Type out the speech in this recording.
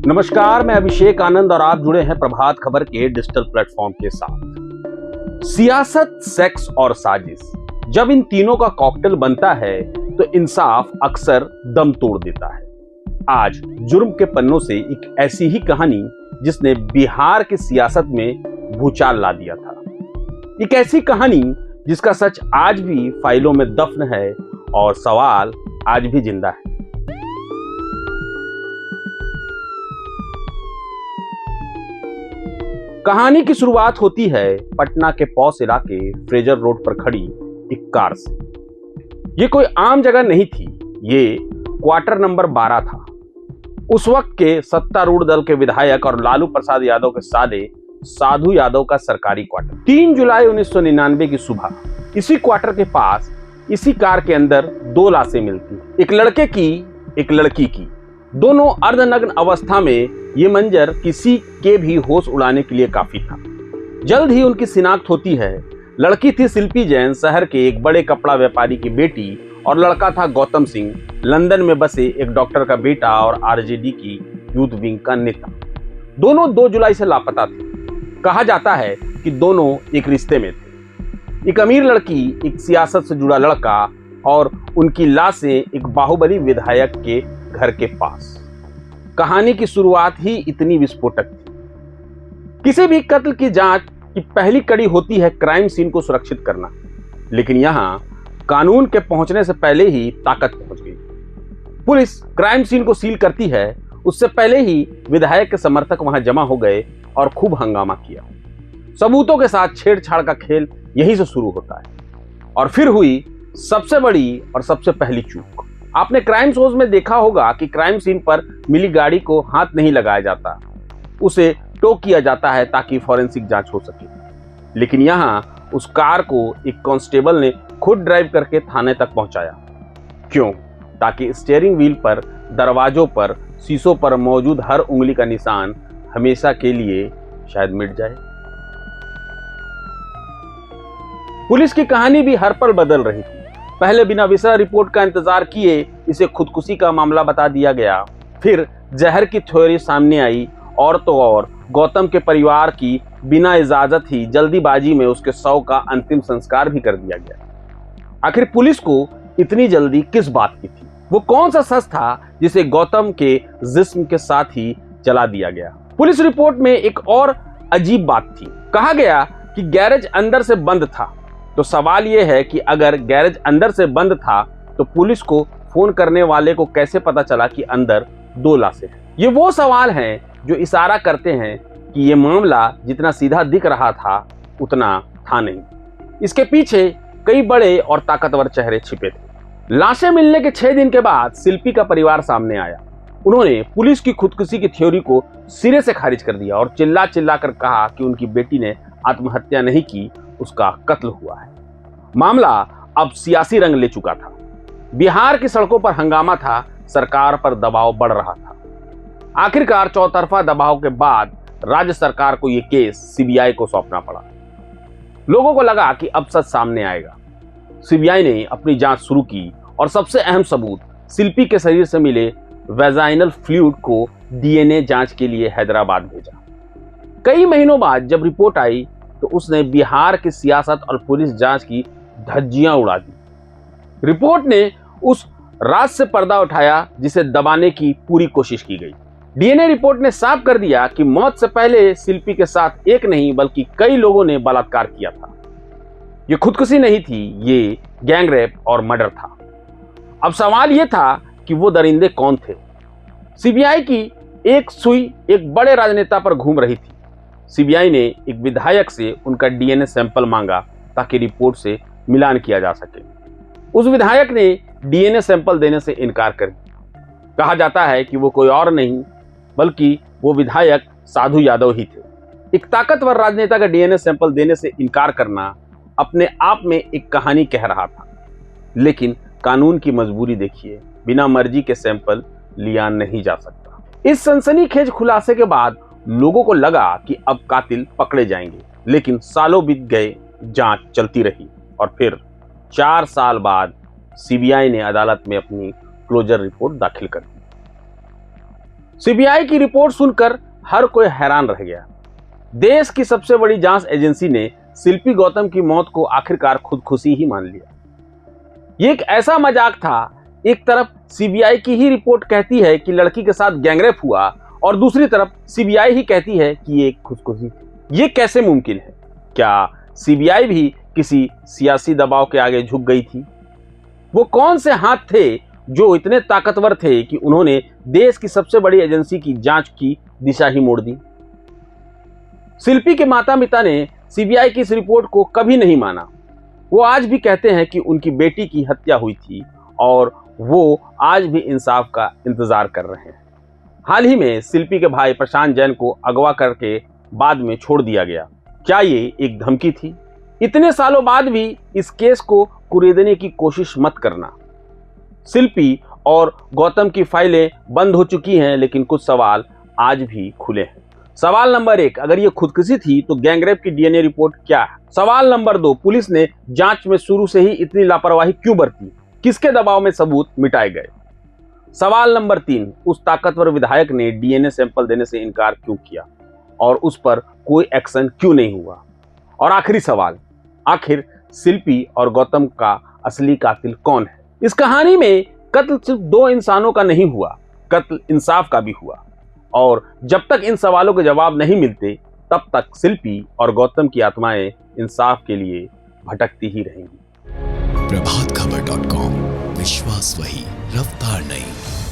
नमस्कार, मैं अभिषेक आनंद और आप जुड़े हैं प्रभात खबर के डिजिटल प्लेटफॉर्म के साथ। सियासत, सेक्स और साजिश, जब इन तीनों का कॉकटेल बनता है तो इंसाफ अक्सर दम तोड़ देता है। आज जुर्म के पन्नों से एक ऐसी ही कहानी जिसने बिहार की सियासत में भूचाल ला दिया था। एक ऐसी कहानी जिसका सच आज भी फाइलों में दफन है और सवाल आज भी जिंदा है। कहानी की शुरुआत होती है पटना के पौष इलाके फ्रेजर रोड पर खड़ी एक कार से। ये कोई आम जगह नहीं थी, ये क्वार्टर नंबर 12 था। उस वक्त के सत्तारूढ़ दल के विधायक और लालू प्रसाद यादव के साले साधु यादव का सरकारी क्वार्टर। 3 जुलाई 1999 की सुबह इसी क्वार्टर के पास इसी कार के अंदर 2 लाशें मिलती, एक लड़के की, एक लड़की की। दोनों अर्धनग्न अवस्था में। ये मंजर किसी के भी होश उड़ाने के लिए काफी था। जल्द ही उनकी शिनाख्त होती है। लड़की थी शिल्पी जैन, शहर के एक बड़े कपड़ा व्यापारी की बेटी, और लड़का था गौतम सिंह, लंदन में बसे एक डॉक्टर का बेटा और आरजेडी की यूथ विंग का नेता। दोनों 2 जुलाई से लापता थे। कहा जाता है कि दोनों एक रिश्ते में थे। एक अमीर लड़की, एक सियासत से जुड़ा लड़का और उनकी लाशें एक बाहुबली विधायक के घर के पास। कहानी की शुरुआत ही इतनी विस्फोटक थी। किसी भी कत्ल की जांच की पहली कड़ी होती है क्राइम सीन को सुरक्षित करना, लेकिन यहां कानून के पहुंचने से पहले ही ताकत पहुंच गई। पुलिस क्राइम सीन को सील करती है, उससे पहले ही विधायक के समर्थक वहां जमा हो गए और खूब हंगामा किया। सबूतों के साथ छेड़छाड़ का खेल यहीं से शुरू होता है। और फिर हुई सबसे बड़ी और सबसे पहली चूक। आपने क्राइम शोज में देखा होगा कि क्राइम सीन पर मिली गाड़ी को हाथ नहीं लगाया जाता, उसे टो किया जाता है ताकि फॉरेंसिक जांच हो सके। लेकिन यहां उस कार को एक कांस्टेबल ने खुद ड्राइव करके थाने तक पहुंचाया। क्यों? ताकि स्टीयरिंग व्हील पर, दरवाजों पर, शीशों पर मौजूद हर उंगली का निशान हमेशा के लिए शायद मिट जाए। पुलिस की कहानी भी हर पल बदल रही थी। पहले बिना विसरा रिपोर्ट का इंतजार किए इसे खुदकुशी का मामला बता दिया गया। फिर जहर की थ्योरी सामने आई, और तो और गौतम के परिवार की बिना इजाजत ही जल्दीबाजी में उसके शव का अंतिम संस्कार भी कर दिया गया। आखिर पुलिस को इतनी जल्दी किस बात की थी? वो कौन सा सच था जिसे गौतम के जिस्म के साथ ही जला दिया गया? पुलिस रिपोर्ट में एक और अजीब बात थी। कहा गया कि गैरेज अंदर से बंद था। तो सवाल यह है कि अगर गैरेज अंदर से बंद था तो पुलिस को फोन करने वाले को कैसे पता चला कि अंदर 2 लाशें हैं? ये वो सवाल हैं जो इशारा करते हैं कि ये मामला जितना सीधा दिख रहा था उतना था नहीं। इसके पीछे कई बड़े और ताकतवर चेहरे छिपे थे। लाशें मिलने के 6 दिन के बाद शिल्पी का परिवार सामने आया। उन्होंने पुलिस की खुदकुशी की थ्योरी को सिरे से खारिज कर दिया और चिल्ला चिल्ला कर कहा कि उनकी बेटी ने आत्महत्या नहीं की, उसका कत्ल हुआ है। मामला अब सियासी रंग ले चुका था। बिहार की सड़कों पर हंगामा था, सरकार पर दबाव बढ़ रहा था। आखिरकार चौतरफा दबाव के बाद राज्य सरकार को यह केस सीबीआई को सौंपना पड़ा। लोगों को लगा कि अब सच सामने आएगा। सीबीआई ने अपनी जांच शुरू की और सबसे अहम सबूत, शिल्पी के शरीर से मिले वेजाइनल फ्लूइड को डीएनए जांच के लिए हैदराबाद भेजा। कई महीनों बाद जब रिपोर्ट आई तो उसने बिहार की सियासत और पुलिस जांच की धज्जियां उड़ा दी। रिपोर्ट ने उस राज से पर्दा उठाया जिसे दबाने की पूरी कोशिश की गई। डीएनए रिपोर्ट ने साफ कर दिया कि मौत से पहले शिल्पी के साथ एक नहीं बल्कि कई लोगों ने बलात्कार किया था। ये खुदकुशी नहीं थी, ये गैंगरेप और मर्डर था। अब सवाल यह था कि वो दरिंदे कौन थे? सीबीआई की एक सुई एक बड़े राजनेता पर घूम रही थी। सीबीआई ने एक विधायक से उनका डीएनए सैंपल मांगा ताकि रिपोर्ट से मिलान किया जा सके। उस विधायक ने डीएनए सैंपल देने से इनकार कर दिया। कहा जाता है कि वो कोई और नहीं बल्कि वो विधायक साधु यादव ही थे। एक ताकतवर राजनेता का डीएनए सैंपल देने से इनकार करना अपने आप में एक कहानी कह रहा था। लेकिन कानून की मजबूरी देखिए, बिना मर्जी के सैंपल लिया नहीं जा सकता। इस सनसनीखेज खुलासे के बाद लोगों को लगा कि अब कातिल पकड़े जाएंगे, लेकिन सालों बीत गए, जांच चलती रही और फिर 4 साल बाद सीबीआई ने अदालत में अपनी क्लोजर रिपोर्ट दाखिल कर दी। सीबीआई की रिपोर्ट सुनकर हर कोई हैरान रह गया। देश की सबसे बड़ी जांच एजेंसी ने शिल्पी गौतम की मौत को आखिरकार खुदकुशी ही मान लिया। ये एक ऐसा मजाक था, एक तरफ सीबीआई की ही रिपोर्ट कहती है कि लड़की के साथ गैंगरेप हुआ और दूसरी तरफ सीबीआई ही कहती है कि ये खुदकुशी थी। ये कैसे मुमकिन है? क्या सीबीआई भी किसी सियासी दबाव के आगे झुक गई थी? वो कौन से हाथ थे जो इतने ताकतवर थे कि उन्होंने देश की सबसे बड़ी एजेंसी की जांच की दिशा ही मोड़ दी? शिल्पी के माता पिता ने सीबीआई की इस रिपोर्ट को कभी नहीं माना। वो आज भी कहते हैं कि उनकी बेटी की हत्या हुई थी और वो आज भी इंसाफ का इंतजार कर रहे हैं। हाल ही में शिल्पी के भाई प्रशांत जैन को अगवा करके बाद में छोड़ दिया गया। क्या ये एक धमकी थी? इतने सालों बाद भी इस केस को कुरेदने की कोशिश मत करना। शिल्पी और गौतम की फाइलें बंद हो चुकी हैं, लेकिन कुछ सवाल आज भी खुले हैं। सवाल नंबर 1, अगर ये खुदकुशी थी तो गैंगरेप की डीएनए रिपोर्ट क्या है? सवाल नंबर 2, पुलिस ने जांच में शुरू से ही इतनी लापरवाही क्यों बरती? किसके दबाव में सबूत मिटाए गए? सवाल नंबर 3, उस ताकतवर विधायक ने डीएनए सैंपल देने से इनकार क्यों किया और उस पर कोई एक्शन क्यों नहीं हुआ? और आखिरी सवाल, आखिर शिल्पी और गौतम का असली कातिल कौन है? इस कहानी में कत्ल सिर्फ 2 इंसानों का नहीं हुआ, कत्ल इंसाफ का भी हुआ। और जब तक इन सवालों के जवाब नहीं मिलते, तब तक शिल्पी और गौतम की आत्माएं इंसाफ के लिए भटकती ही रहेंगी। प्रभातखबर.com, विश्वास वही, रफ्तार नहीं।